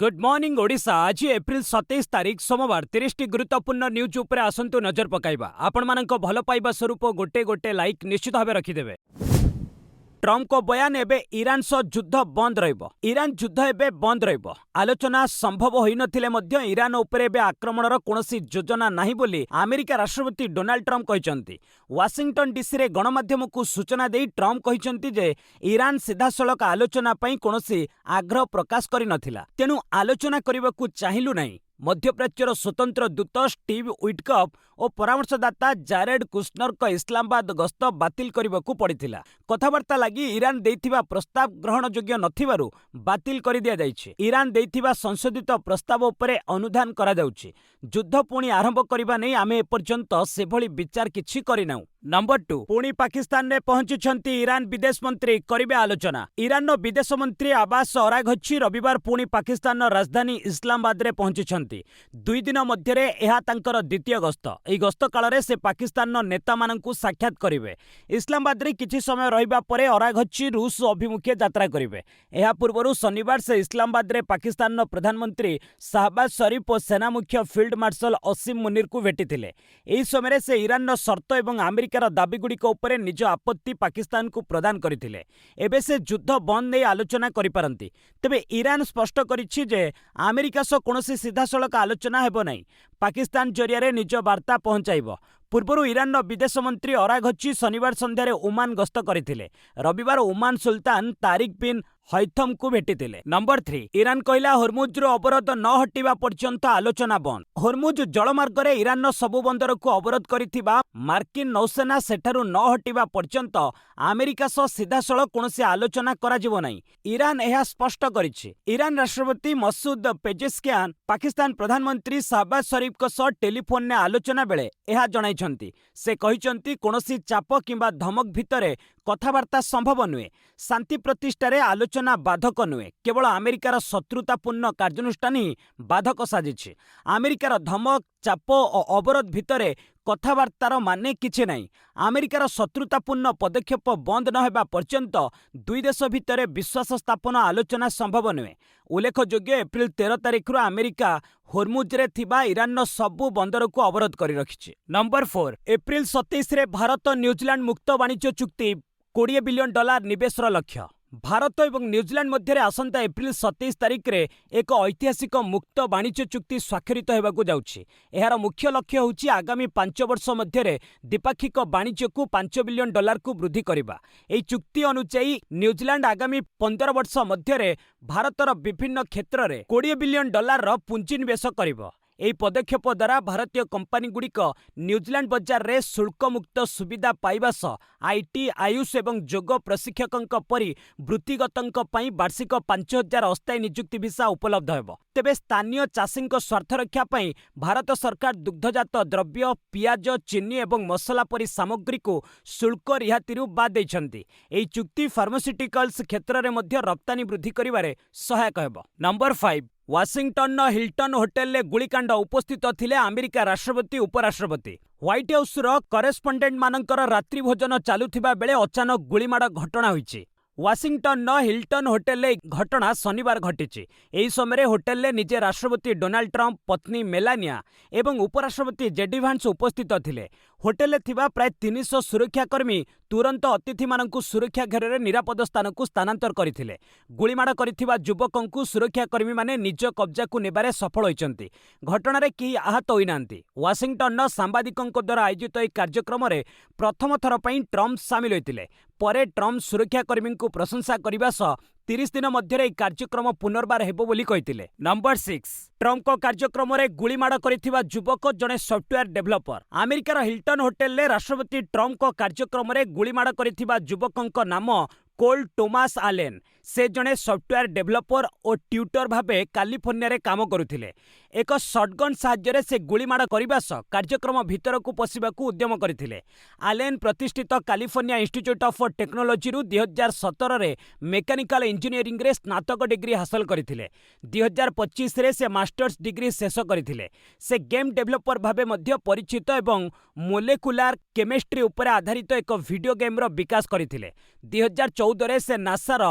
Good morning Odisha. आज April 27 तारीख सोमवार 30 टी गुरुत्वपूर्ण न्यूज उपरे आसंतु नजर पकाइबा। आपण मानक भल पाइबा स्वरूप गोटे गोटे लाइक निश्चित भाव रखिदेवे। ट्रम्प को बयान एबे ईरान सह युद्ध बंद रहिबो। ईरान युद्ध एबे बंद रहिबो। आलोचना संभव होई नथिले मध्य ईरान उपरे एबे आक्रमणर कोनोसी योजना नाही बोली अमेरिका राष्ट्रपति डोनाल्ड ट्रम्प कहिसंती। वाशिंगटन डीसी रे गणमाध्यम को सूचना देई ट्रम्प कहिसंती जे ईरान सीधासळख आलोचना पई कोनोसी आग्रह प्रकाश करि नथिला, तेणु आलोचना करिबाकू चाहिलु नाही। मध्यप्राच्यर स्वतंत्र दूत स्टीव विटकॉफ और परामर्शदाता जारेड कुशनर को इस्लामाबाद गस्त बातिल करबाकू पड़िथिला। कथबार्ता लगी ईरान देइथिबा प्रस्ताव ग्रहण योग्य नथिबारु बातिल करि दिया जाइछि। ईरान देइथिबा संशोधित प्रस्ताव उपरे अनुधान करा जाउछि। युद्ध पुणी आरंभ करबा नै आमे एपर्यंत सेभଳି विचार किछि करिनाउ। नंबर 2, पुणी पाकिस्तान ने पहुंचुछंती ईरान विदेश मंत्री करिबे आलोचना। ईरान विदेश मंत्री अब्बास अराघची रविवार पुणी पाकिस्तान राजधानी इस्लामाबाद रे पहुंचुछंती। 2 दिन मध्यरे एहा तांकर द्वितीय गस्त। एही गस्त कालरे से पाकिस्तान नेता माननकु साक्षात करिवे। इस्लामाबाद रे किछि समय रहिबा परे अराघची रूस अभिमुखे यात्रा करिवे। एहा पूर्वरु शनिवार से इस्लामाबाद रे पाकिस्तान प्रधानमंत्री शाहबाज शरीफ और सेना मुख्य फील्ड मार्शल असीम मुनीर को भेटिथिले। एही समय से ईरान शर्त एवं अमेरिकार दाबीगुड़िक उपरे निज आपत्ति पाकिस्तान को प्रदान करथिले। एबे से युद्ध बंद नै आलोचना करिपारंती। तेबे ईरान स्पष्ट करिछि जे अमेरिका सह कोनोसी सीधासळख आलोचना हेबो नै। पाकिस्तान जरिया निज वार्ता पहुंचाइब। पूर्वरु ईरान विदेश मंत्री अराघची शनिवार संध्यार ओमान गस्त करथिले। रविवार ओमान सुल्तान तारिक बिन हैथम को भेटिथिले। नंबर 3, ईरान कहला हर्मुज अवरोध न हटिबा पर्यंत आलोचना बंद। हर्मुज जलमार्ग रे ईरान सबु बंदर को अवरोध करिथिबा मार्किन नौसेना सेठारु न हटिबा पर्यंत अमेरिका सह सीधासळख कोनोसी आलोचना कराजिबो नाही। ईरान एहा स्पष्ट करिछि। ईरान राष्ट्रपति मसूद पेजेश्कियान पाकिस्तान प्रधानमंत्री शाहबाज शरीफ को सह टेलीफोन ने आलोचना बेले एहा जणाइछंती। से कहिछंती कोनोसी चाप किंबा धमक भितरे कथबार्ता संभव नुहे। शांति प्रतिष्ठारे आलोचना बाधक नुहे। केवल अमेरिकार शत्रुतापूर्ण कार्यानुष्ठान ही बाधक साजिछि। अमेरिकार धमक चाप और अवरोध भितरे कथबार्तार माने किछि नाही। अमेरिकार शत्रुतापूर्ण पदक्षेप बंद न हेबा पर्यंत दुई देश भितरे विश्वास स्थापन आलोचना संभव नुहे। उल्लेखयोग्य एप्रिल 13 तारिख अमेरिका हर्मुज रे थिबा ईरान सबु बंदर को अवरोध करि रखिछि। नंबर 4, एप्रिल 27 रे भारत न्यूजीलैंड मुक्त वाणिज्य चुक्ति $20 बिलियन निवेशर लक्ष्य। भारत और न्यूजीलैंड मध्य आसंता एप्रिल 27 तारिख रे एक ऐतिहासिक मुक्त वाणिज्य चुक्ति स्वाक्षरित होगाकू जाउछि। एहार मुख्य लक्ष्य होछि आगामी 5 वर्ष मध्य द्विपाक्षिक वाणिज्य को $5 बिलियन को वृद्धि करबा। एही चुक्ति अनुसार न्यूजीलैंड आगामी 15 वर्ष मध्य भारतर विभिन्न क्षेत्र में $20 बिलियन पुंजीनिवेश करिबो। एही पदक्षेप द्वारा भारतीय कंपनी गुड़िक न्यूजीलैंड बजार रे शुल्क मुक्त सुविधा पाइबा सह आईटी, आयुष एवं जोग प्रशिक्षकों परी वृत्तिगतों पई वार्षिक 5000 अस्थायी नियुक्ति भिसा उपलब्ध हेबो। तेबे स्थानीय चाषी स्वार्थ रक्षा पई भारत सरकार दुग्धजात द्रव्य, पियाज, चीनी एवं मसला परी सामग्री को शुल्क रिहाती बाद देइछंती। एही चुक्ति फार्मास्यूटिकल्स क्षेत्र में मध्य रप्तानी वृद्धि करिबारे सहायक हेबो। नंबर 5, वाशिंगटन हिल्टन होटेल रे गुलिकांड उपस्थित थिले अमेरिका राष्ट्रपति उपराष्ट्रपति। व्हाइट हाउस रो करेस्पोंडेंट मानकर रात्रि भोजन चालुथिबा बेले अचानक गुलिमाड़ घटना होईछि। वाशिंगटन हिल्टन होटेल घटना शनिवार घटिछि। एही समय होटेल रे निजे राष्ट्रपति डोनाल्ड ट्रम्प, पत्नी मेलानिया एवं उपराष्ट्रपति जेडी भांस उपस्थित थिले। होटेल थिबा प्राय 300 सुरक्षाकर्मी तुरंत अतिथि मानकु सुरक्षा घेर निरापद स्थान को स्थानांतर करथिले। गुलिमाड़ करथिबा युवकंकु सुरक्षाकर्मी माने निज कब्जा को नेबारे सफल होइचंती। घटना केही आहत होइनांती। वाशिंगटन सांबादिकंक द्वारा आयोजित एक कार्यक्रम में प्रथम थर पई ट्रम्प सामिल होइतिले। परे ट्रम्प सुरक्षाकर्मी को प्रशंसा करने सह 30 दिन मध्य कार्यक्रम पुनर्बार हेबो बोली कहितिले। नंबर 6, ट्रम्प को कार्यक्रम में गुलिमाड़ करिथिबा युवक जड़े सॉफ्टवेयर डेवलपर। अमेरिकार हिल्टन होटेल रे राष्ट्रपति ट्रम्प को कार्यक्रम में गुलिमाड़ करिथिबा युवकंक नाम कोल टोमास आलेन। से जड़े सॉफ्टवेयर डेवलपर और ट्यूटर भावे कैलिफोर्निया रे काम करुथिले। एक शॉटगन साहाय्य से गुलिमाड़ करने सह कार्यक्रम भितर को पशिबाकू उद्यम करथिले। आलेन प्रतिष्ठित कैलिफोर्निया इंस्टीट्यूट ऑफ टेक्नोलॉजी रु 2017 रे मेकानिकल इंजीनियरिंग रे स्नातक डिग्री हासिल करथिले। 2025 रे से मास्टर्स डिग्री शेष करथिले। से गेम डेवलपर भावे मध्य परिचित एवं मोलेकुलार केमिस्ट्री उपर आधारित एक वीडियो गेम रो विकास करथिले। 2014 रे से नासार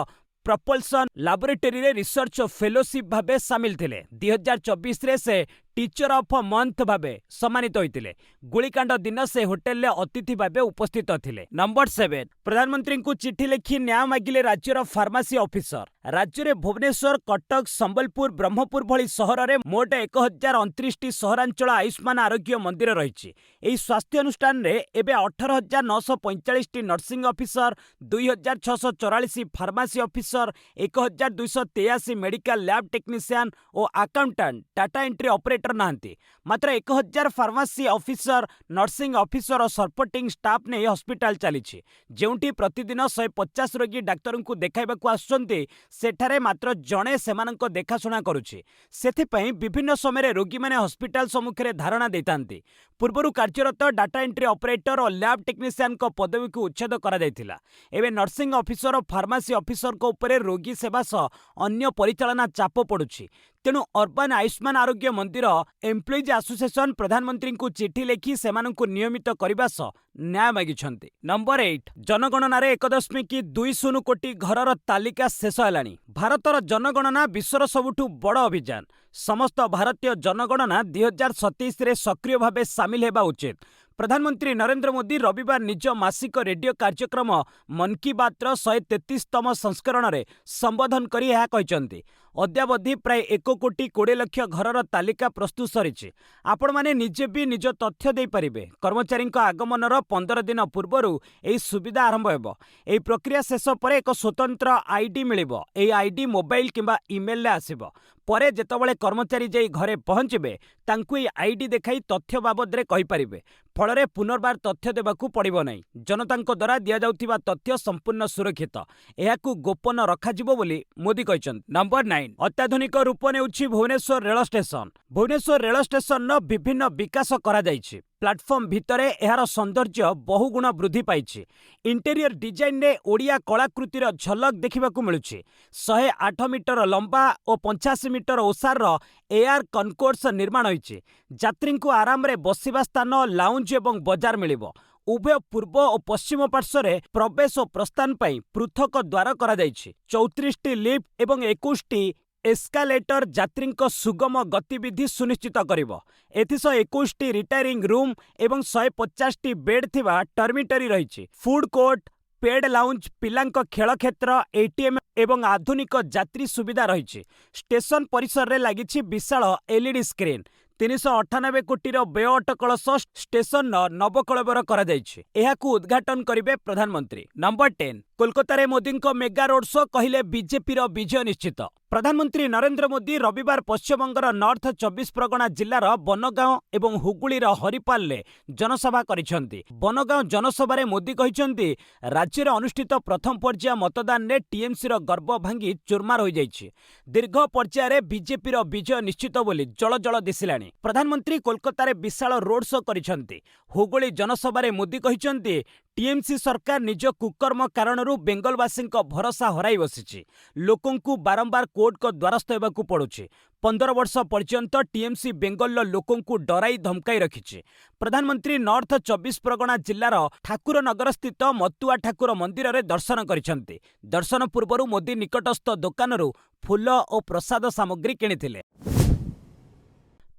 प्रपल्सन लाबोरेटरी रे रिसर्च फेलोशिप भाबे सामिल थिले। 2024 रे से टीचर ऑफ मंथ भाबे सम्मानित होइतिले। गुलिकांड दिन से होटेल ले अतिथि भाबे उपस्थित थिले। नंबर 7 प्रधानमंत्री को चिट्ठी लिखि न्याय मागिले राज्यर फार्मेसी ऑफिसर। राज्य रे भुवनेश्वर, कटक, संबलपुर, ब्रह्मपुर भली सहर रे मोट 1029 टी सहरांचल आयुष्मान आरोग्य मंदिर रहिछि। एही स्वास्थ्य अनुष्ठान रे एबे 18,945 T nursing officer, 2,644 pharmacy officer, 1,283 medical lab technician और अकाउंटेंट डाटा एंट्री ऑपरेटर नांती। मात्र 1,000 फार्मेसी ऑफिसर, नर्सिंग ऑफिसर और सपोर्टिंग स्टाफ ने हॉस्पिटल चलीछि। जेउंटी प्रतिदिन 150 रोगी डाक्टर को देखाइबाकू आसुचंती, सेठारे मात्र जणे सेमानंको देखाशुना करुछि। सेथिपई विभिन्न समय रोगी माने हॉस्पिटल सम्मुखें धारणा देतांती। पूर्वरु कार्यरत डाटा एंट्री ऑपरेटर और लैब टेक्नीशियन को पदवी को उच्छेद करा जायतिला। एबे नर्सिंग ऑफिसर और फार्मेसी ऑफिसर को उपरे रोगी सेवा सह अन्य परिचालना चाप पड़ुछि। तेणु अर्बन आयुष्मान आरोग्य मंदिर एम्प्लॉइज एसोसिएशन प्रधानमंत्री को चिठी लिखि सेमानंकु नियमित करबा सह न्याय मागिछंती। नंबर 8 जनगणना रे 1.20 कोटी घरर तालिका शेष हेलानी। भारतर जनगणना विश्वर सबुठु बड़ अभियान। समस्त भारतीय जनगणना 2027 रे सक्रिय भावे सामिल हेबा उचित। प्रधानमंत्री नरेंद्र मोदी रविवार निज मासिक रेडियो कार्यक्रम मन की बात 133तम संस्करण रे संबोधन करी यह कहचंती। अद्यावधि प्राय 1,20,20,00,000 घरर तालिका प्रस्तुत सरिछि। आपण माने निजे भी निज तथ्य दे परिबे। कर्मचारी आगमनर 15 दिन पूर्वरु एही सुविधा आरंभ हेबो। एही प्रक्रिया शेष पर एक स्वतंत्र आईडी मिलिबो। एही आईडी मोबाइल किंबा ईमेल ले आसीबो। परे जेतबळे कर्मचारी जाई घरे पहुंचबे तांकु एही आईडी देखाई तथ्य बाबद रे कहि परिबे। फलरे पुनर्बार तथ्य देबाकू पड़िबो नाही। जनतांको द्वारा दिया जाउथिबा तथ्य संपूर्ण सुरक्षित। एहाकू गोपन रखाजिबो बोली मोदी कहछन। नंबर 9 अत्याधुनिक रूप नेउछि Bhubaneswar rail station. Bhubaneswar rail station विभिन्न विकास करा जाइछि। प्लाटफॉर्म भितरे एहार सौंदर्य बहुगुण वृद्धि पाइछि। इंटेरियर डिजाइन रे ओडिया कलाकृतिर झलक देखिबाकू मिलुछि। 108 मीटर लंबा और 85 मीटर ओसार एयर कनकोर्स निर्माण होइछि। यात्री को आराम रे बसिबा स्थान, लाउंज एवं बाजार मिलिबो। उभय पूर्व और पश्चिम पार्श्व प्रवेश और प्रस्थान पई पृथक द्वार करा जाइछि। 34 टी लिफ्ट एवं 21 टी एस्कालेटर यात्री सुगम गतिविधि सुनिश्चित करिबो। एथिसह 21 टी रिटायरिंग रूम एवं 150 टी बेड थिबा टर्मिटरी रहिछि। फूड कोर्ट, पेड लाउंज, पिलांक खेल क्षेत्र, एटीएम एवं आधुनिक यात्री सुविधा रहिछि। स्टेशन परिसर रे लागिछि विशाल एलईडी स्क्रीन। 398 कोटी व्यय अटकल स्टेशन नवकलेवर करा जाइछि। एहाकू उद्घाटन करिवे प्रधानमंत्री। नंबर 10 कोलकाता रे मोदी को मेगा रोड शो कहिले बीजेपी रो विजय निश्चित। प्रधानमंत्री नरेंद्र मोदी रविवार पश्चिमबंगर नॉर्थ 24 परगना जिल्लार बनगांव एवं हुगुलीर हरिपाल ले जनसभा करिसेंती। बनगांव जनसभा रे मोदी कहिसेंती राज्य रे अनुष्ठित प्रथम पर्याय मतदान ने टीएमसी रो गर्व भांगी चुरमार होई जाइछि। दीर्घ पर्याय रे बीजेपी रो विजय निश्चित बोली जळ दिसिलाणी। प्रधानमंत्री कोलकाता रे विशाल रोड शो करिसेंती। हुगुली जनसभा रे मोदी कहिसेंती टीएमसी सरकार निज कुकर्म कारणरू बेंगलवासी भरोसा हराई बसिछि। लोकंकु बारंबार कोर्ट को द्वारस्थ हेबाकू पड़ुछि। 15 वर्ष पर्यंत टीएमसी बेंगल लोकंकु डराई धमकाई रखिछि। प्रधानमंत्री नॉर्थ 24 परगना जिल्लार ठाकुरनगर स्थित मतुआ ठाकुर मंदिर रे दर्शन करिसेंती। दर्शन पूर्वरु मोदी निकटस्थ दुकानरू फूल और प्रसाद सामग्री किनिथिले।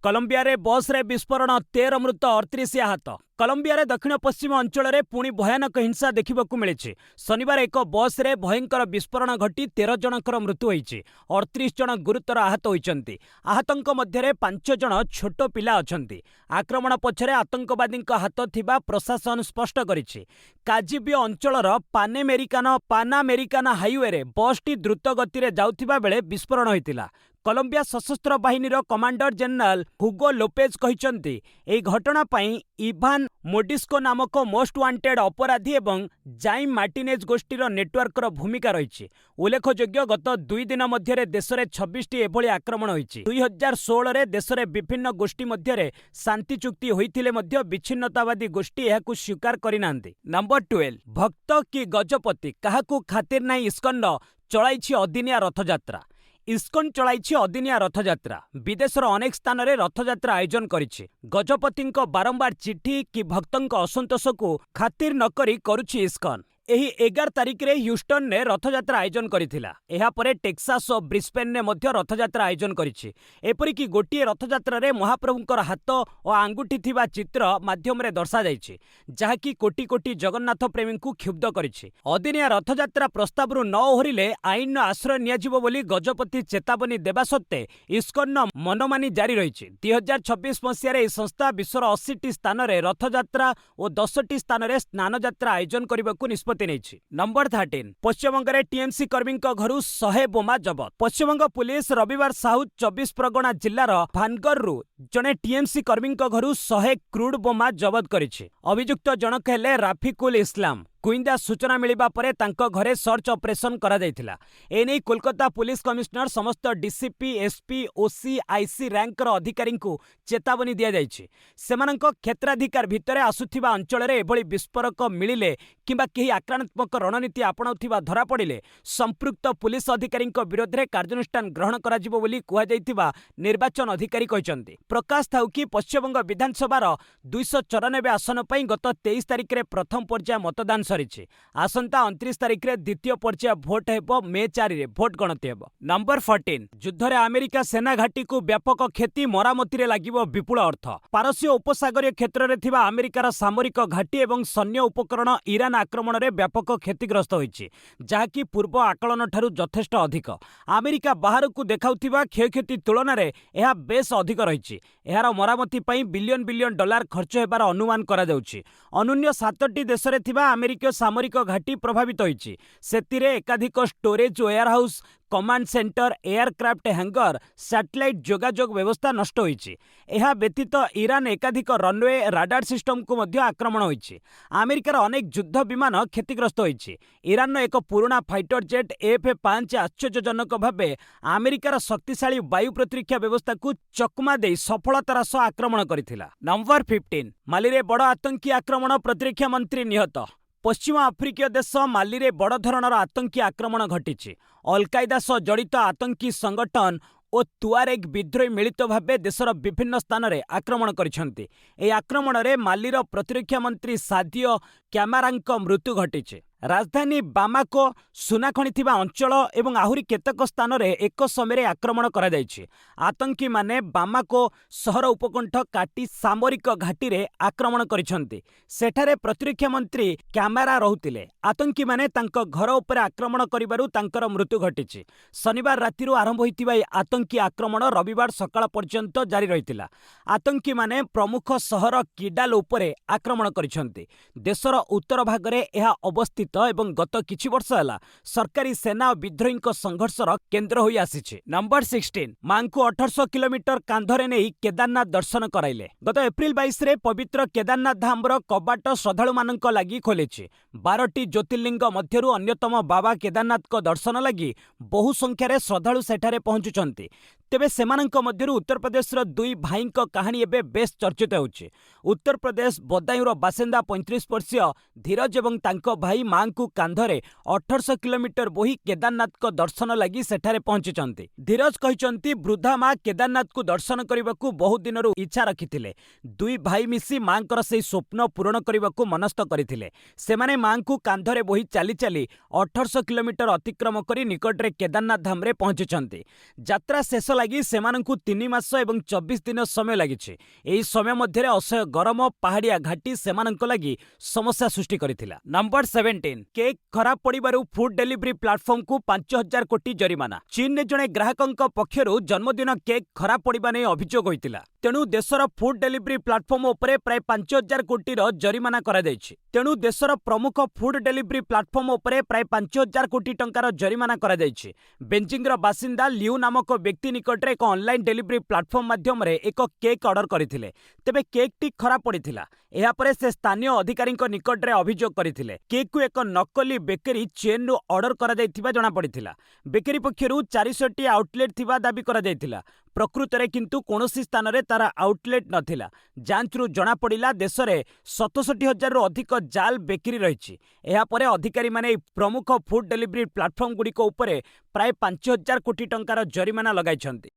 कोलंबिया रे बस रे विस्फोरण 13 मृत 38 आहत। कोलंबिया रे दक्षिण पश्चिम अंचल रे पुणी भयानक हिंसा देखिबाकू मिलिछि। शनिवार एक बस रे भयंकर विस्फोरण घटी 13 जनकर मृत्यु होइछि। 38 जन गुरुतर आहत होइछन्ति। आहतंक मध्यरे 5 जन छोट पिला अछन्ति। आक्रमण पछरे आतंकवादी हाथ थिबा प्रशासन स्पष्ट करिछि। काजिबियो अंचलर पानामेरिकान हाईवे रे बसटी द्रुत गति रे जाउथिबा बेले विस्फोरण होइतिला। कोलंबिया सशस्त्र बाहिनीर कमांडर जनरल हुगो लोपेज कहिसंती एही घटना पई इभान मोडिस्को नामक मोस्ट वांटेड अपराधी एवं जाइम मार्टिनेज गोष्ठीर नेटवर्कर भूमिका रही। उल्लेखयोग्य गत 2 दिन मध्य देश में 26 एभली आक्रमण होइछि। 2016 रे देश में विभिन्न गोष्ठी मध्य शांति चुक्ति होइथिले मध्य विच्छिन्नतावादी गोष्ठी एहाकू स्वीकार करिनांती। नंबर 12 भक्त कि गजपति काहाकू खातिर नाही इस्कन चलाइछि अदिनिया रथयात्रा। इस्कन चलाइछि अदिनिया रथयात्रा। विदेशर अनेक स्थान रे रथयात्रा आयोजन करिछि। गजपति बारंबार चिठी कि भक्तों असंतोष को खातिर नकरी करुछि इस्कन। ଏହି 11 ତାରିଖରେ ହ୍ୟୁଷ୍ଟନରେ ରଥଯାତ୍ରା ଆୟୋଜନ କରିଥିଲା। ଏହାପରେ ଟେକ୍ସାସ ଓ ବ୍ରିସ୍ବେନ୍ରେ ମଧ୍ୟ ରଥଯାତ୍ରା ଆୟୋଜନ କରିଛି। ଏପରିକି ଗୋଟିଏ ରଥଯାତ୍ରାରେ ମହାପ୍ରଭୁଙ୍କର ହାତ ଓ ଆଙ୍ଗୁଠି ଥିବା ଚିତ୍ର ମାଧ୍ୟମରେ ଦର୍ଶାଯାଇଛି, ଯାହାକି କୋଟି କୋଟି ଜଗନ୍ନାଥ ପ୍ରେମୀଙ୍କୁ କ୍ଷୁବ୍ଧ କରିଛି। ଅଦିନିଆ ରଥଯାତ୍ରା ପ୍ରସ୍ତାବରୁ ନ ଓହରିଲେ ଆଇନର ଆଶ୍ରୟ ନିଆଯିବ ବୋଲି ଗଜପତି ଚେତାବନୀ ଦେବା ସତ୍ତ୍ୱେ ଇସ୍କନର ମନମାନି ଜାରି ରହିଛି। 2026 ମସିହାରେ ଏହି ସଂସ୍ଥା ବିଶ୍ୱର 80ଟି ସ୍ଥାନରେ ରଥଯାତ୍ରା ଓ 10ଟି ସ୍ଥାନରେ ସ୍ନାନଯାତ୍ରା ଆୟୋଜନ କରିବାକୁ ନିଷ୍ପତ୍ତି ନେଇଛି। ନମ୍ବର 13 ପଶ୍ଚିମବଙ୍ଗରେ ଟିଏମସି କର୍ମୀଙ୍କ ଘରୁ 100 ବୋମା ଜବତ। ପଶ୍ଚିମବଙ୍ଗ ପୁଲିସ ରବିବାର ସାଉଥ 24 ପ୍ରଗଣା ଜିଲ୍ଲାର ଭାନଗରରୁ ଜଣେ ଟିଏମସି କର୍ମୀଙ୍କ ଘରୁ 100 କ୍ରୁଡ୍ ବୋମା ଜବତ କରିଛି। ଅଭିଯୁକ୍ତ ଜଣକ ହେଲେ ରାଫିକୁଲ ଇସଲାମ। ଗୁଇନ୍ଦା ସୂଚନା ମିଳିବା ପରେ ତାଙ୍କ ଘରେ ସର୍ଚ୍ଚ ଅପରେସନ କରାଯାଇଥିଲା। ଏନେଇ କୋଲକାତା ପୁଲିସ କମିଶନର ସମସ୍ତ ଡିସିପି, ଏସପି, ଓସି, ଆଇସି ରାଙ୍କର ଅଧିକାରୀଙ୍କୁ ଚେତାବନୀ ଦିଆଯାଇଛି। ସେମାନଙ୍କ କ୍ଷେତ୍ରାଧିକାର ଭିତରେ ଆସୁଥିବା ଅଞ୍ଚଳରେ ଏଭଳି ବିସ୍ଫୋରକ ମିଳିଲେ କିମ୍ବା କେହି ଆକ୍ରମଣାତ୍ମକ ରଣନୀତି ଆପଣାଉଥିବା ଧରାପଡ଼ିଲେ ସମ୍ପୃକ୍ତ ପୁଲିସ ଅଧିକାରୀଙ୍କ ବିରୋଧରେ କାର୍ଯ୍ୟାନୁଷ୍ଠାନ ଗ୍ରହଣ କରାଯିବ ବୋଲି କୁହାଯାଇଥିବା ନିର୍ବାଚନ ଅଧିକାରୀ କହିଛନ୍ତି। ପ୍ରକାଶ ଥାଉ କି ପଶ୍ଚିମବଙ୍ଗ ବିଧାନସଭାର 294 ଆସନ ପାଇଁ ଗତ 23 ତାରିଖରେ ପ୍ରଥମ ପର୍ଯ୍ୟାୟ ମତଦାନ ସରିଛି। ଆସନ୍ତା 29 ତାରିଖରେ ଦ୍ୱିତୀୟ ପର୍ଯ୍ୟାୟ ଭୋଟ ହେବ। ମେ 4ରେ ଭୋଟ ଗଣତି ହେବ। ନମ୍ବର 14 ଯୁଦ୍ଧରେ ଆମେରିକା ସେନା ଘାଟିକୁ ବ୍ୟାପକ କ୍ଷତି, ମରାମତିରେ ଲାଗିବ ବିପୁଳ ଅର୍ଥ। ପାରସ୍ୟ ଉପସାଗରୀୟ କ୍ଷେତ୍ରରେ ଥିବା ଆମେରିକାର ସାମରିକ ଘାଟି ଏବଂ ସୈନ୍ୟ ଉପକରଣ ଇରାନ ଆକ୍ରମଣରେ ବ୍ୟାପକ କ୍ଷତିଗ୍ରସ୍ତ ହୋଇଛି, ଯାହାକି ପୂର୍ବ ଆକଳନଠାରୁ ଯଥେଷ୍ଟ ଅଧିକ। ଆମେରିକା ବାହାରକୁ ଦେଖାଉଥିବା କ୍ଷୟକ୍ଷତି ତୁଳନାରେ ଏହା ବେଶ୍ ଅଧିକ ରହିଛି। ଏହାର ମରାମତି ପାଇଁ ବିଲିୟନ ବିଲିୟନ ଡଲାର ଖର୍ଚ୍ଚ ହେବାର ଅନୁମାନ କରାଯାଉଛି। ଅନନ୍ୟ 7ଟି ଦେଶରେ ଥିବା ଆମେରିକୀୟ ସାମରିକ ଘାଟି ପ୍ରଭାବିତ ହୋଇଛି। ସେଥିରେ ଏକାଧିକ storage warehouse, command centre, aircraft hangar, satellite ଯୋଗାଯୋଗ ବ୍ୟବସ୍ଥା ନଷ୍ଟ ହୋଇଛି। ଏହା ବ୍ୟତୀତ ଇରାନ ଏକାଧିକ ରନୱେ, ରାଡାର ସିଷ୍ଟମକୁ ମଧ୍ୟ ଆକ୍ରମଣ ହୋଇଛି। ଆମେରିକାର ଅନେକ ଯୁଦ୍ଧ ବିମାନ କ୍ଷତିଗ୍ରସ୍ତ ହୋଇଛି। ଇରାନର ଏକ ପୁରୁଣା ଫାଇଟର ଜେଟ୍ F-5 ଆଶ୍ଚର୍ଯ୍ୟଜନକ ଭାବେ ଆମେରିକାର ଶକ୍ତିଶାଳୀ ବାୟୁ ପ୍ରତିରକ୍ଷା ବ୍ୟବସ୍ଥାକୁ ଚକମା ଦେଇ ସଫଳତାର ସହ ଆକ୍ରମଣ କରିଥିଲା। ନମ୍ବର 15 ମାଲିରେ ବଡ଼ ଆତଙ୍କୀ ଆକ୍ରମଣ, ପ୍ରତିରକ୍ଷା ମନ୍ତ୍ରୀ ନିହତ। ପଶ୍ଚିମ ଆଫ୍ରିକୀୟ ଦେଶ ମାଲିରେ ବଡ଼ ଧରଣର ଆତଙ୍କୀ ଆକ୍ରମଣ ଘଟିଛି। ଅଲକାଏଦା ସହ ଜଡ଼ିତ ଆତଙ୍କୀ ସଂଗଠନ ଓ ତୁଆରେଗ ବିଦ୍ରୋହୀ ମିଳିତ ଭାବେ ଦେଶର ବିଭିନ୍ନ ସ୍ଥାନରେ ଆକ୍ରମଣ କରିଛନ୍ତି। ଏହି ଆକ୍ରମଣରେ ମାଲିର ପ୍ରତିରକ୍ଷା ମନ୍ତ୍ରୀ ସାଦିଓ କ୍ୟାମାରାଙ୍କ ମୃତ୍ୟୁ ଘଟିଛି। ରାଜଧାନୀ ବାମାକୋ, ସୁନାଖଣି ଥିବା ଅଞ୍ଚଳ ଏବଂ ଆହୁରି କେତେକ ସ୍ଥାନରେ ଏକ ସମୟରେ ଆକ୍ରମଣ କରାଯାଇଛି। ଆତଙ୍କୀମାନେ ବାମାକୋ ସହର ଉପକଣ୍ଠ କାଟି ସାମରିକ ଘାଟିରେ ଆକ୍ରମଣ କରିଛନ୍ତି। ସେଠାରେ ପ୍ରତିରକ୍ଷା ମନ୍ତ୍ରୀ କ୍ୟାମାରା ରହୁଥିଲେ। ଆତଙ୍କୀମାନେ ତାଙ୍କ ଘର ଉପରେ ଆକ୍ରମଣ କରିବାରୁ ତାଙ୍କର ମୃତ୍ୟୁ ଘଟିଛି। ଶନିବାର ରାତିରୁ ଆରମ୍ଭ ହୋଇଥିବା ଏହି ଆତଙ୍କୀ ଆକ୍ରମଣ ରବିବାର ସକାଳ ପର୍ଯ୍ୟନ୍ତ ଜାରି ରହିଥିଲା। ଆତଙ୍କୀମାନେ ପ୍ରମୁଖ ସହର କିଡାଲ ଉପରେ ଆକ୍ରମଣ କରିଛନ୍ତି। ଦେଶର ଉତ୍ତର ଭାଗରେ ଏହା ଅବସ୍ଥିତ ଏବଂ ଗତ କିଛି ବର୍ଷ ହେଲା ସରକାରୀ ସେନା ଓ ବିଦ୍ରୋହୀଙ୍କ ସଂଘର୍ଷର କେନ୍ଦ୍ର ହୋଇ ଆସିଛି। ନମ୍ବର 16 ମାଙ୍କୁ 1800 କିଲୋମିଟର କାନ୍ଧରେ ନେଇ କେଦାରନାଥ ଦର୍ଶନ କରାଇଲେ। ଗତ ଏପ୍ରିଲ 22ରେ ପବିତ୍ର କେଦାରନାଥ ଧାମର କବାଟ ଶ୍ରଦ୍ଧାଳୁମାନଙ୍କ ଲାଗି ଖୋଲିଛି। 12ଟି ଜ୍ୟୋତିର୍ଲିଙ୍ଗ ମଧ୍ୟରୁ ଅନ୍ୟତମ ବାବା କେଦାରନାଥଙ୍କ ଦର୍ଶନ ଲାଗି ବହୁ ସଂଖ୍ୟାରେ ଶ୍ରଦ୍ଧାଳୁ ସେଠାରେ ପହଞ୍ଚୁଛନ୍ତି। ତେବେ ସେମାନଙ୍କ ମଧ୍ୟରୁ ଉତ୍ତରପ୍ରଦେଶର ଦୁଇ ଭାଇଙ୍କ କାହାଣୀ ଏବେ ବେଶ୍ ଚର୍ଚ୍ଚିତ ହେଉଛି। ଉତ୍ତରପ୍ରଦେଶ ବଦାୟୁଁର ବାସିନ୍ଦା 35 ବର୍ଷୀୟ ଧୀରଜ ଏବଂ ତାଙ୍କ ଭାଇ ମାଙ୍କୁ କାନ୍ଧରେ 1800 କିଲୋମିଟର ବୋହି କେଦାରନାଥଙ୍କ ଦର୍ଶନ ଲାଗି ସେଠାରେ ପହଞ୍ଚିଛନ୍ତି। ଧୀରଜ କହିଛନ୍ତି, ବୃଦ୍ଧା ମା କେଦାରନାଥକୁ ଦର୍ଶନ କରିବାକୁ ବହୁ ଦିନରୁ ଇଚ୍ଛା ରଖିଥିଲେ। ଦୁଇ ଭାଇ ମିଶି ମାଙ୍କର ସେହି ସ୍ୱପ୍ନ ପୂରଣ କରିବାକୁ ମନସ୍ଥ କରିଥିଲେ। ସେମାନେ ମାଙ୍କୁ କାନ୍ଧରେ ବୋହି ଚାଲି ଚାଲି 1800 କିଲୋମିଟର ଅତିକ୍ରମ କରି ନିକଟରେ କେଦାରନାଥ ଧାମରେ ପହଞ୍ଚିଛନ୍ତି। ଯାତ୍ରା ଶେଷ ଲାଗି ସେମାନଙ୍କୁ 3 ମାସ ଏବଂ 24 ଦିନ ସମୟ ଲାଗିଛି। ଏହି ସମୟ ମଧ୍ୟରେ ଅସହ୍ୟ ଗରମ, ପାହାଡ଼ିଆ ଘାଟି ସେମାନଙ୍କ ଲାଗି ସମସ୍ୟା ସୃଷ୍ଟି କରିଥିଲା। ନମ୍ବର 17 କେକ୍ ଖରାପ ପଡ଼ିବାରୁ ଫୁଡ୍ ଡେଲିଭରି ପ୍ଲାଟଫର୍ମକୁ 5000 କୋଟି ଜରିମାନା। ଚୀନରେ ଜଣେ ଗ୍ରାହକଙ୍କ ପକ୍ଷରୁ ଜନ୍ମଦିନ କେକ୍ ଖରାପ ପଡ଼ିବା ନେଇ ଅଭିଯୋଗ ହୋଇଥିଲା। ତେଣୁ ଦେଶର ଫୁଡ୍ ଡେଲିଭରି ପ୍ଲାଟଫର୍ମ ଉପରେ ପ୍ରାୟ 5000 କୋଟିର ଜରିମାନା କରାଯାଇଛି। ତେଣୁ ଦେଶର ପ୍ରମୁଖ ଫୁଡ୍ ଡେଲିଭରି ପ୍ଲାଟଫର୍ମ ଉପରେ ପ୍ରାୟ 5000 କୋଟି ଟଙ୍କାର ଜରିମାନା କରାଯାଇଛି। ବେଜିଂର ବାସିନ୍ଦା ଲିଉ ନାମକ ବ୍ୟକ୍ତି ନିକଟରେ ଏକ ଅନଲାଇନ୍ ଡେଲିଭରି ପ୍ଲାଟଫର୍ମ ମାଧ୍ୟମରେ ଏକ କେକ୍ ଅର୍ଡର କରିଥିଲେ। ତେବେ କେକ୍ଟି ଖରାପ ପଡ଼ିଥିଲା। ଏହାପରେ ସେ ସ୍ଥାନୀୟ ଅଧିକାରୀଙ୍କ ନିକଟରେ ଅଭିଯୋଗ କରିଥିଲେ। କେକ୍କୁ ଏକ ନକଲି ବେକେରୀ ଚେନ୍ରୁ ଅର୍ଡର କରାଯାଇଥିବା ଜଣାପଡ଼ିଥିଲା। ବେକେରୀ ପକ୍ଷରୁ 400ଟି ଆଉଟଲେଟ୍ ଥିବା ଦାବି କରାଯାଇଥିଲା। ପ୍ରକୃତରେ କିନ୍ତୁ କୌଣସି ସ୍ଥାନରେ ତାର ଆଉଟଲେଟ୍ ନଥିଲା। ଯାଞ୍ଚରୁ ଜଣାପଡ଼ିଲା ଦେଶରେ 67,000ରୁ ଅଧିକ ଜାଲ୍ ବେକେରୀ ରହିଛି। ଏହାପରେ ଅଧିକାରୀମାନେ ଏହି ପ୍ରମୁଖ ଫୁଡ୍ ଡେଲିଭରି ପ୍ଲାଟଫର୍ମଗୁଡ଼ିକ ଉପରେ ପ୍ରାୟ 5000 କୋଟି ଟଙ୍କାର ଜରିମାନା ଲଗାଇଛନ୍ତି।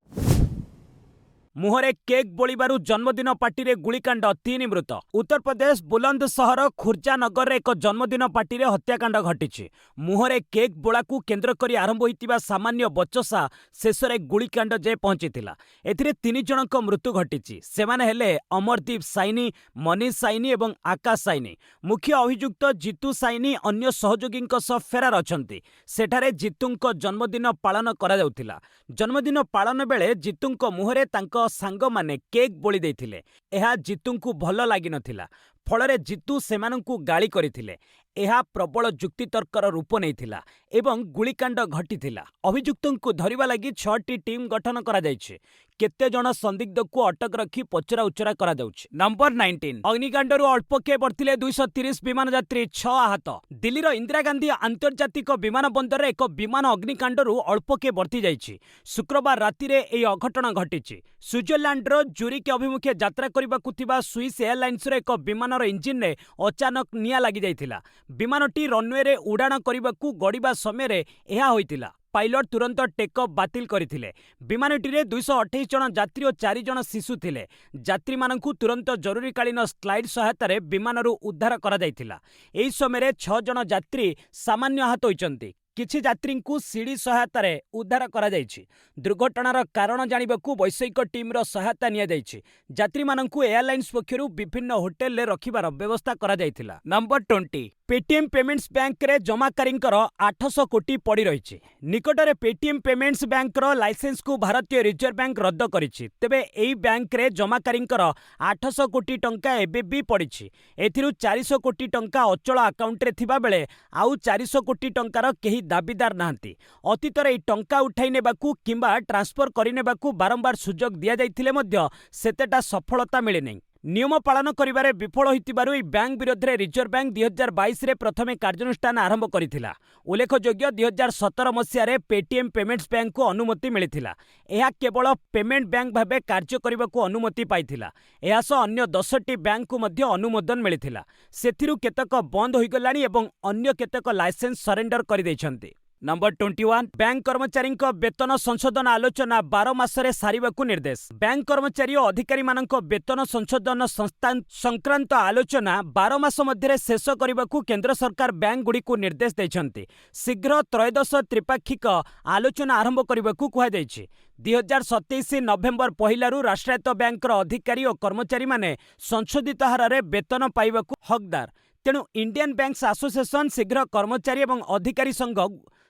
मुहरे केक बोलिबारु जन्मदिन पार्टी गुलिकांड 3 मृत। उत्तर प्रदेश बुलंदशहर खुर्जानगर एक जन्मदिन पार्टी हत्याकांड घटी। मुहरे केक बोलाकू केन्द्र करी आरंभ होइतिबा सामान्य बचसा शेष में गुलिकांड जे पहुंची। एथिरे 3 जनक मृत्यु घटी। सेमाने हेले अमरदीप साइनी, मनीष साइनी एवं आकाश साइनी। मुख्य अभियुक्त जितू साइनी अन्य सहयोगी फेरार अछंती। सेठारे जितुंक जन्मदिन पालन करा जाउथिला। जन्मदिन पालन बेले जितुंक मुहरे तांको सांग माने केक बोली देथिले। एहा जितुंकु भल लागि नथिला। फଳରେ जितू सेमानंकु गाली କରିଥିଲେ। ଏହା ପ୍ରବଳ ଯୁକ୍ତିତର୍କର ରୂପ ନେଇଥିଲା ଏବଂ ଗୁଳିକାଣ୍ଡ ଘଟିଥିଲା। ଅଭିଯୁକ୍ତଙ୍କୁ ଧରିବା ଲାଗି 6ଟି ଟିମ୍ ଗଠନ କରାଯାଇଛି। କେତେ ଜଣ ସନ୍ଦିଗ୍ଧକୁ ଅଟକ ରଖି ପଚରା ଉଚରା କରାଯାଉଛି। ନମ୍ବର 19 ଅଗ୍ନିକାଣ୍ଡରୁ ଅଳ୍ପକେ ବର୍ତ୍ତିଲେ 230 ବିମାନ ଯାତ୍ରୀ, 6 ଆହତ। ଦିଲ୍ଲୀର ଇନ୍ଦିରା ଗାନ୍ଧୀ ଆନ୍ତର୍ଜାତିକ ବିମାନ ବନ୍ଦରରେ ଏକ ବିମାନ ଅଗ୍ନିକାଣ୍ଡରୁ ଅଳ୍ପକେ ବର୍ତ୍ତି ଯାଇଛି। ଶୁକ୍ରବାର ରାତିରେ ଏହି ଅଘଟଣ ଘଟିଛି। ସୁଇଜରଲ୍ୟାଣ୍ଡର ଜୁରିକ୍ ଅଭିମୁଖେ ଯାତ୍ରା କରିବାକୁ ଥିବା ସୁଇସ୍ ଏୟାରଲାଇନ୍ସର ଏକ ବିମାନର ଇଞ୍ଜିନରେ ଅଚାନକ ନିଆଁ ଲାଗିଯାଇଥିଲା। ବିମାନଟି ରନୱେରେ ଉଡ଼ାଣ କରିବାକୁ ଗଡ଼ିବା ସମୟରେ ଏହା ହୋଇଥିଲା। ପାଇଲଟ ତୁରନ୍ତ ଟେକ୍ଅଫ୍ ବାତିଲ କରିଥିଲେ। ବିମାନଟିରେ 228 ଜଣ ଯାତ୍ରୀ ଓ 4 ଜଣ ଶିଶୁ ଥିଲେ। ଯାତ୍ରୀମାନଙ୍କୁ ତୁରନ୍ତ ଜରୁରୀକାଳୀନ ସ୍ଲାଇଡ୍ ସହାୟତାରେ ବିମାନରୁ ଉଦ୍ଧାର କରାଯାଇଥିଲା। ଏହି ସମୟରେ 6 ଜଣ ଯାତ୍ରୀ ସାମାନ୍ୟ ଆହତ ହୋଇଛନ୍ତି। କିଛି ଯାତ୍ରୀଙ୍କୁ ସିଡ଼ି ସହାୟତାରେ ଉଦ୍ଧାର କରାଯାଇଛି। ଦୁର୍ଘଟଣାର କାରଣ ଜାଣିବାକୁ ବୈଷୟିକ ଟିମ୍ର ସହାୟତା ନିଆଯାଇଛି। ଯାତ୍ରୀମାନଙ୍କୁ ଏୟାରଲାଇନ୍ସ ପକ୍ଷରୁ ବିଭିନ୍ନ ହୋଟେଲରେ ରଖିବାର ବ୍ୟବସ୍ଥା କରାଯାଇଥିଲା। ନମ୍ବର 20 पेटीएम पेमेंट्स बैंक रे जमाकारींकर 800 कोटी पड़ी रही। निकटरे पेटीएम पेमेंट्स बैंकर लाइसेंस को भारतीय रिजर्व बैंक रद्द करिछि। तेबे एई बैंक रे जमाकारींकर 800 कोटी टंका एबे भी पड़ी। एथिरु 400 कोटी टंका अचल अकाउंट रे थिबा बेले आउ 400 कोटी टंकार केही दाबीदार नाहंती। अतीतर एई टंका उठाई नेबाकू किंबा ट्रांसफर करि नेबाकू बारंबार सुजोग दिया जाइथिले मध्य सेतेटा सफलता मिले नहीं। नियम पालन करिबारे विफल होइतिबारु एई बैंक विरोध में रिजर्व बैंक 2022 रे प्रथमे कार्यानुष्ठान आरंभ करिथिला। उल्लेखयोग्य 2017 मसीह रे पेटीएम पेमेंट्स बैंक को अनुमति मिलिथिला। एहा केवल पेमेंट बैंक भाबे कार्य करबाकू अनुमति पाइथिला। एहा सह अन्य 10टी बैंक को मध्य अनुमोदन मिलिथिला। सेथिरु केतक बंद होइगलानी एवं अन्य केतक लाइसेंस सरेंडर करि दैछन्ति। नंबर 21 बैंक कर्मचारी वेतन संशोधन आलोचना 12 मासरे सारिबाकू निर्देश। बैंक कर्मचारी और अधिकारी मानक वेतन संशोधन संस्था संक्रांत आलोचना 12 मास मध्य शेष करने केंद्र सरकार बैंक गुड़ी को निर्देश देछन्ति। शीघ्र त्रयोदश त्रिपाक्षिक आलोचना आरंभ करने को कहुଯାଇଛି। 2027 नवेम्बर पहिलारू राष्ट्रायत्त बैंकर अधिकारी और कर्मचारी माने संशोधित हारे वेतन पाइबाकू हकदार। तेणु इंडियन बैंक्स एसोसिएशन शीघ्र कर्मचारी और अधिकारी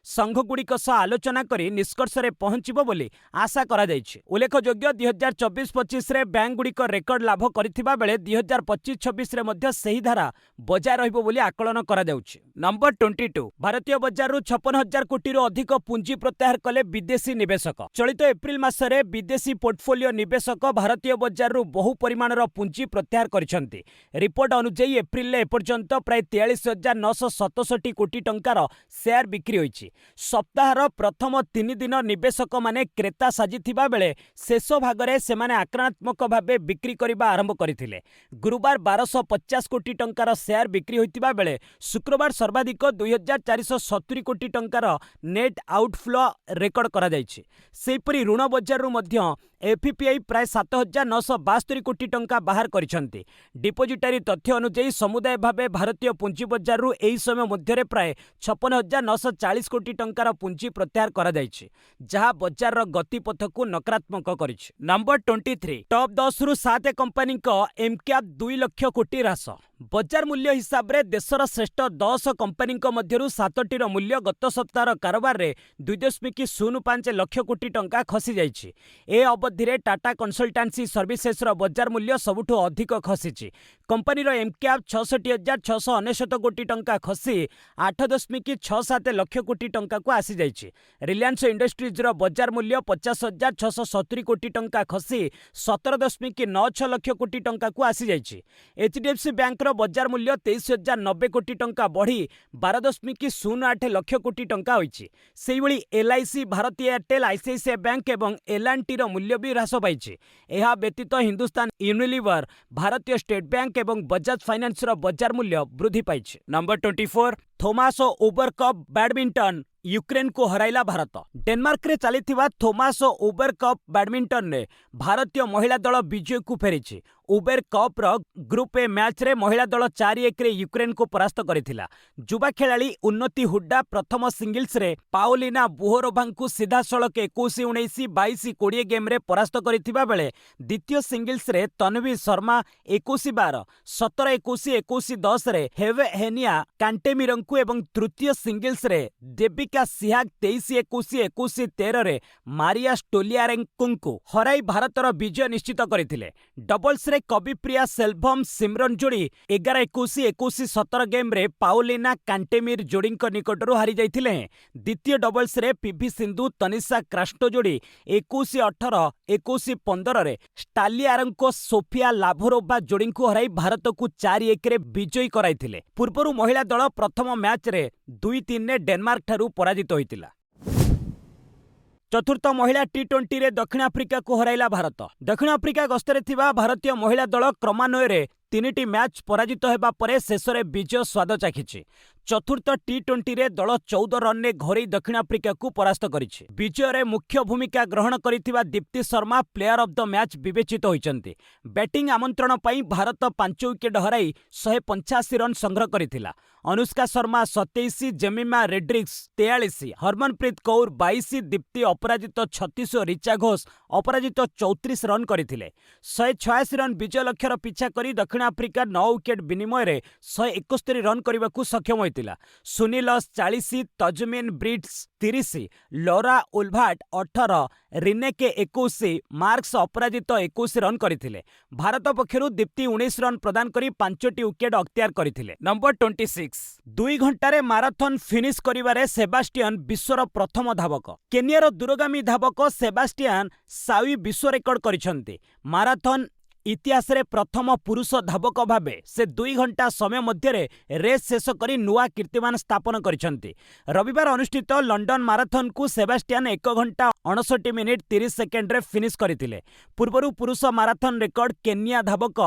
संघगुड़िक सह आलोचना करी निष्कर्ष रे पहुंचिबो बोली आशा करा जायछि। उल्लेखयोग्य 2024-25 रे बैंक गुड़िक रेकर्ड लाभ करिथिबा बेले 2025-26 रे मध्य सही धारा बजाय रहिबो बोली आकलन करा जाउछि। नंबर 22 भारतीय बजार रु 56,000 कोटी रु अधिक पुंजी प्रत्याहार कले विदेशी निवेशक। चलित एप्रिल मासरे विदेशी पोर्टफोलियो निवेशक भारतीय बजार रु बहु परिमाणर पुंजी प्रत्याहार करिसंति। रिपोर्ट अनुसार एप्रिल ले एपर्यंत प्राय 43,967 कोटी टंकार शेयर बिक्री होइछि। सप्ताहर प्रथम 3 दिन निवेशक माने क्रेता साजिथिबा बेले शेष भागरे सेमाने आक्रामक भावे बिक्री करिबा आरंभ करिथिले। गुरुवार 1250 कोटी टंकार शेयर बिक्री होइतिबा बेले शुक्रवार सर्वाधिक 2470 कोटी टंकार नेट आउटफ्लो रेकर्ड करा जायछि। सेहिपरि ऋण बजार रु मध्य एफपीआई प्राय 7,972 कोटी टंका बाहर करिसंति। डिपोजिटारी तथ्य अनुसार समुदाय भावे भारतीय पुंजी बजार रु एही समय मध्य प्राय 56,940 कोटी टंकार पुंजी प्रत्याहार करा जायछि, जहा बजार रो गतिपथ को नकारात्मक करिछि। नंबर 23 टॉप 10 रु 7 कंपनी को एमक्याप 2 लाख कोटी ह्रास। बजार मूल्य हिसाब रे देशर श्रेष्ठ 10 कंपनी मध्यरु 7टीर मूल्य गत सप्ताह कारोबार रे 2.05 लाख कोटी टंका खसी जाइछि। ए अवधि रे टाटा कंसल्टेंसी सर्विसेस रो बजार मूल्य सबुठु अधिक खसीछि। कंपनी रो एमक्याप 66,699 कोटी टंका खसी 8.67 लाख कोटी टंका को आसी जाइछि। रिलायंस इंडस्ट्रीज रो बजार मूल्य 50,670 कोटी टंका खसी 17.96 लाख कोटी टंका को आसी जाइछि। एचडीएफसी बैंक रो बजार मूल्य 23,090 कोटी टंका बढ़ी 12.08 लाख कोटी टंका होइछि। सेहि भली एलआईसी, भारतीय एयरटेल, आईसीआईसीआई बैंक एवं एल&टी रो मूल्य भी ह्रास पाइछि। एहा व्यतीत हिंदुस्तान यूनिलीवर, भारतीय स्टेट बैंक एवं बजाज फाइनेंस रो बजार मूल्य वृद्धि पाइछि। Number 24 Thomas Uber cup badminton Ukraine को हराइला भारत। डेनमार्क रे चलीथिबा थोमास उबर कप बैडमिंटन रे भारतीय महिला दल विजय को फेरिछि। उबेर कप रो ग्रुप ए मैच रे महिला दल 4-1 रे यूक्रेन को परास्त करिथिला। युवा खेलाड़ी उन्नति हुड्डा प्रथम सिंगल्स रे पाओलिना बुहोरोभा को सीधा सड़क 21-19, 22-20 गेम रे परास्त करिथिबा बेले द्वितीय सिंगल्स रे तन्वी शर्मा 21-12, 17-21, 21-10 रे हेवे हेनिया कांटेमिरंकु एवं तृतीय सिंगल्स रे देबिका सिहाग 23-21, 21-13 रे मारिया स्टोलियारेंको हराई भारतर विजय निश्चित करथिले। डबल्स रे कविप्रिया सेल्भम सिमरन जोड़ी 11-21, 21-17 गेम रे पाओलिना कांटेमिर जोड़ी निकटरू हारी जाइथिले। द्वितीय डबल्स रे पीवी सिंधु तनिषा क्रास्टो जोड़ी 21-18, 21-15 रे स्टालियारंको सोफिया लाभोरोवा जोड़ी को हराई भारत को 4-1 रे विजयी कराइथिले। पूर्वरु महिला दल प्रथम मैच रे 2-3 रे डेनमार्क ठारू पराजित होइतिला। चतुर्थ महिला टी20 रे दक्षिण आफ्रिका को हराइला भारत। दक्षिण आफ्रिका गस्तरे थिबा भारतीय महिला दल क्रमान्वये 3टी मैच पराजित हेबा परे शेषरे विजय स्वाद चाखिछि। चतुर्थ टी20 रे दल 14 रन ने घोरै दक्षिण आफ्रिका को परास्त करिछि। विजय रे मुख्य भूमिका ग्रहण करिथिबा Deepti Sharma player of the match विवेचित होइचंती। बैटिंग आमंत्रण पई भारत 5 विकेट हराई 185 रन संग्रह करिथिला। अनुष्का शर्मा 27, जेमिमा रेड्रिक्स 43, हरमनप्रीत कौर 22, दीप्ति अपराजित 36, रिचा घोष अपराजित 34 रन करथिले। 186 रन विजय लक्ष्यर पिछा करी दक्षिण आफ्रिका 9 विकेट विनिमय रे 171 रन करबाकू सक्षम होइतिला। सुनीलस 40, तजमिन ब्रिट्स 30, लोरा उल्भाट 18, रिनेके 21, मार्क्स अपराजित 21 रन करथिले। भारत पक्षरु दीप्ति 19 रन प्रदान करी 5टी विकेट अख्तियार करथिले। नंबर 26 2 घंटारे माराथन फिनिश करिबारे सेबास्टियन विश्वर प्रथम धावक। केनियार दूरगामी धावक सेबास्टियन सावी विश्व रेकर्ड करिसंती। माराथन इतिहास रे प्रथम पुरुष धावक भाबे से 2 घंटा समय मध्य रेस शेष करी नुआ कीर्तिमान स्थापन करिसंती। रविवार अनुष्ठित लंडन माराथन को सेबास्टियन 1 घंटा 59 मिनिट 30 सेकेंड रे फिनिश करथिले। पूर्वरु पुरुष माराथन रेकर्ड केनिया धावक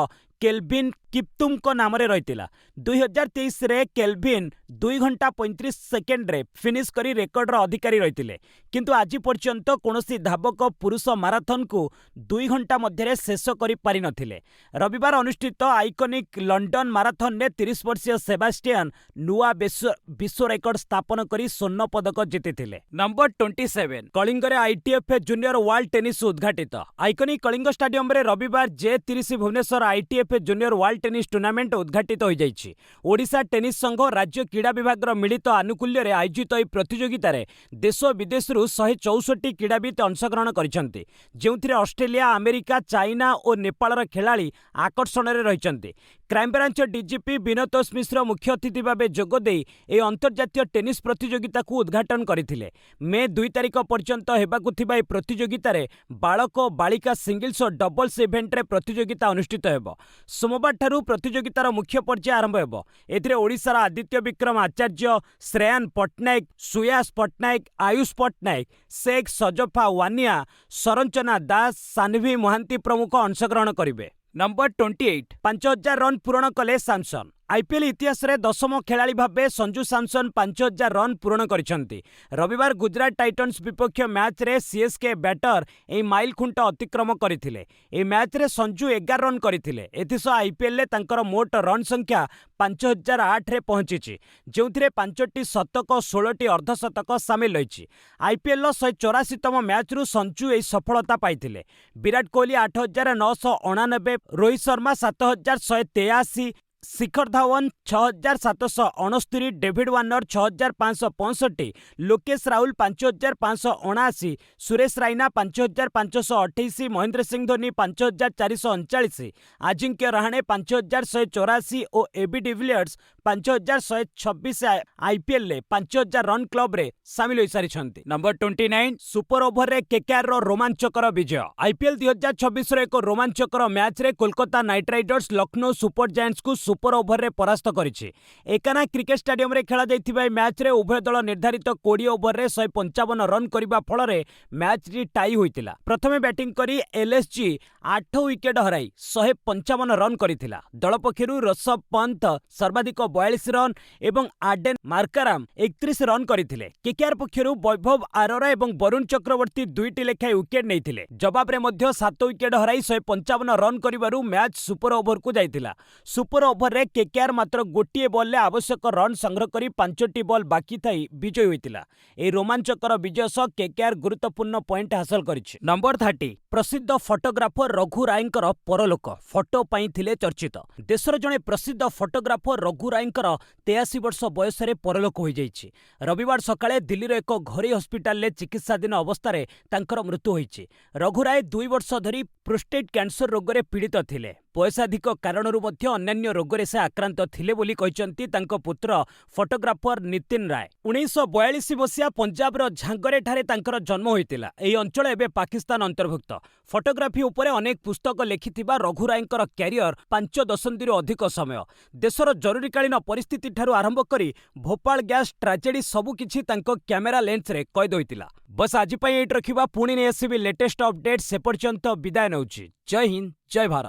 केल्विन किप्तुम को नाम रे रहितिला। 2023 रे केल्विन 2 घंटा 35 सेकेंड रे फिनिश करी रेकर्ड रो अधिकारी रहितिले। किंतु आज पर्यंत कोनोसी धावक पुरुष माराथन को 2 घंटा मध्य शेष करी पारि नथिले। रविवार अनुष्ठित आइकॉनिक लंडन माराथन ने 30 वर्षीय सेबास्टियन नुआ विश्व रेकर्ड स्थापन करी स्वर्ण पदक जीतिथिले। नंबर 27 कलिंग रे आईटीएफ जूनियर वर्ल्ड टेनिस उद्घाटित। आइकॉनिक कलिंग स्टेडियम रे रविवार J30 Bhubaneswar ITF junior world tennis tournament उद्घाटित हो जाइछि। ओडिशा टेनिस संघ राज्य क्रीड़ा विभाग मिलित आनुकूल्य रे आयोजित एही प्रतियोगिता रे देश विदेश 164 क्रीड़ाविद अंशग्रहण करिसंती, जेउथिरे ऑस्ट्रेलिया, अमेरिका, चाइना और नेपाल खेलाड़ी आकर्षण रे रहिसंती। क्राइमब्रांच डीजीपी विनोतोष मिश्र मुख्य अतिथि भावे जोगदे ए अंतर्जातीय टेनिस प्रतियोगिता को उद्घाटन करथिले। मे 2 तारिख पर्यंत हेबाकु थिबा ए प्रतियोगिता रे बालक और बालिका सिंगल्स और डबल्स इवेंट रे प्रतियोगिता अनुष्ठित हेबो। सोमवार ठारू प्रतियोगितार मुख्य पर्याय आरंभ हेबो। एथिरे ओडिशार आदित्य विक्रम आचार्य, श्रेयान पट्टनायक, सुयास पट्टनायक, आयुष पट्टनायक, शेख सजफा वानिया, सरंचना दास, सानवी महांती प्रमुख अंशग्रहण करिवे। नंबर 28 5000 रन पूरण कले सैमसन। आईपीएल इतिहास रे 10म खेलाड़ी भाबे संजू सैमसन 5000 रन पूर्ण करिसंती। रविवार गुजरात टाइटन्स विपक्ष मैच रे सीएसके बैटर ए माइल खुंट अतिक्रम करथिले। ए मैच रे संजू 11 रन करथिले। एथिस आईपीएल ले तांकर मोट रन संख्या 5008 रे पहुंचीछि, जेउथिरे 5टी शतक 16टी अर्धशतक शामिल रहिछि। आईपीएल लो 184तम मैच रु संजू ए सफलता पाइथिले। विराट कोहली 8989, रोहित शर्मा 7183, शिखर धवन 6769, डेविड वार्नर 6565, लोकेश राहुल 5579, सुरेश राइना 5528, महेंद्र सिंह धोनी 5439, अजिंक्य रहाणे 5184 और एबी डिविलियर्स 5126 आईपीएल ले 5000 रन क्लब रे शामिल होई सारिछंती। नंबर 29 सुपर ओवर रे केकेआर रो रोमांचकर विजय। आईपीएल 2026 रो एक रोमांचकर मैच रे Kolkata night Riders Lucknow super giants को सुपर ओभर रे परास्त करिछि। एकाना क्रिकेट स्टेडियम रे खेला जाइथिबा ए मैच रे उभय दल निर्धारित 20 ओभर रे 155 रन करिबा फल रे मैच री टाई होइतिला। प्रथमे बैटिंग करी एलएसजी 8 विकेट हराई 155 रन करिथिला। दल पक्षरु ऋषभ पंत सर्वाधिक 42 रन एवं आडेन मार्काराम 31 रन करिथिले। केकेआर पक्षरु वैभव आरोरा एवं वरुण चक्रवर्ती 2टी लेखाएं विकेट नेइथिले। जवाब रे मध्य 7 विकेट हराई 155 रन करिबारु मैच सुपर ओभर को जाइथिला। सुपर ओभर रे केकेआर मात्र गोटिए बॉल ले आवश्यक रन संग्रह करी 5टी बॉल बाकी थाई विजयी होइतिला। ए रोमांचकर विजय सह केकेआर गुरुत्वपूर्ण पॉइंट हासिल करिछि। नंबर 30 प्रसिद्ध फोटोग्राफर रघु रायंकर परलोक फोटो पाई थिले चर्चित। देशर जणे प्रसिद्ध फोटोग्राफर रघु रायंकर 83 वर्ष बयस रे परलोक होई जाइछि। रविवार सकाळे दिल्लीर एक घरोई हस्पिटाल ले चिकित्साधीन अवस्था तांकर मृत्यु होइछि। रघु राय 2 वर्ष धरी प्रोस्टेट कैंसर रोग रे पीड़ित थिले। बयसाधिक कारणरू मध्य अन्यान्य रोगरे से आक्रांत थिले बोली कहिसंती तांको पुत्र फोटोग्राफर नितिन राय। 1942 मसिया पंजाब रो झांगरे ठारे तांकर जन्म होइतिला। एही अंचल एबे पाकिस्तान अंतर्भुक्त। फोटोग्राफी उपरे अनेक पुस्तक लेखिथिबा रघु रायंकर क्यारियर 5 दशंधि अधिक समय देशर जरूरीकालीन परिस्थिति ठारू आरंभ करी भोपाल गैस ट्राजेडी सबु किछि तांको कैमेरा लेंस रे कैद होइतिला। बस आज पई एट रखिबा पुणी ने आसीबी लेटेस्ट अपडेट से पर्यंत विदाय नउछि। जय हिंद जय भारत।